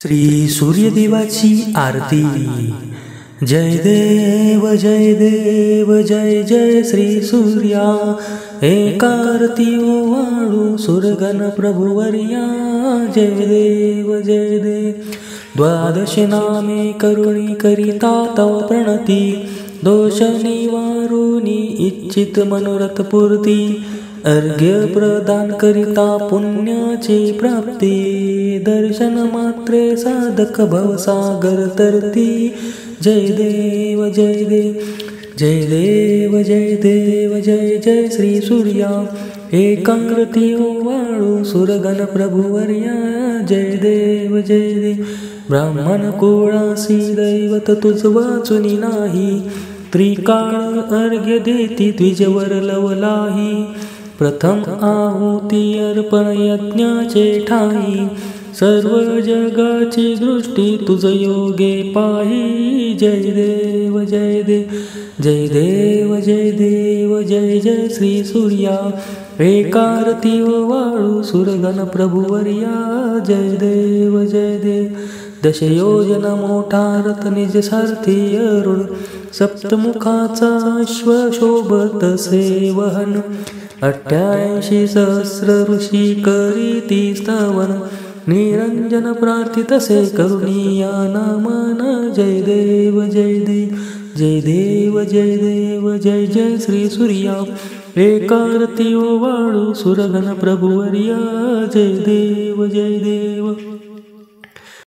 श्री सूर्यदेवाची आरती। जय देव जय देव जय जय श्री सूर्या। एकारती ओवाळू सुरगण प्रभुवर्या। जय देव जय देव। द्वादश नामे करुणी करिता तव प्रणती। दोष निवारुनी इच्छित मनोरथ पूर्ती। अर्घ्य प्रदान करिता पुण्याची प्राप्ती। दर्शन मात्रे साधक भवसागर तरती। जय देव जय देव जय देव जय देव जय जय श्री सूर्या। एकांग्रती ओवाळू सुरगण प्रभुवर्या। जय देव जय देव। ब्राह्मण कुळासी दैवत तुझ वाचुनी नाही। त्रिकाळ अर्घ्य देती द्विजवर लवलाही। प्रथम आहुती अर्पण यज्ञाचे ठाई। सर्व जगाची दृष्टी तुझ योगे पाही। जय देव जय देव जय देव जय देव जय जय श्री सूर्या। एकारती ओवाळू सुरगण प्रभुवर्या। जय देव जय देव। दशयोजना मोठा रथ निज सारथी अरुण। सप्तमुखाचा अश्व शोभत सेवहन। 88 सहस्र ऋषी करीती स्तवन। निरंजन प्रार्थितसे करुणिया नमन। जय देव जय देव जय देव जय देव जय जय श्री सूर्या। एकारती ओवाळू सुरगण प्रभुवर्या। जय देव जय देव।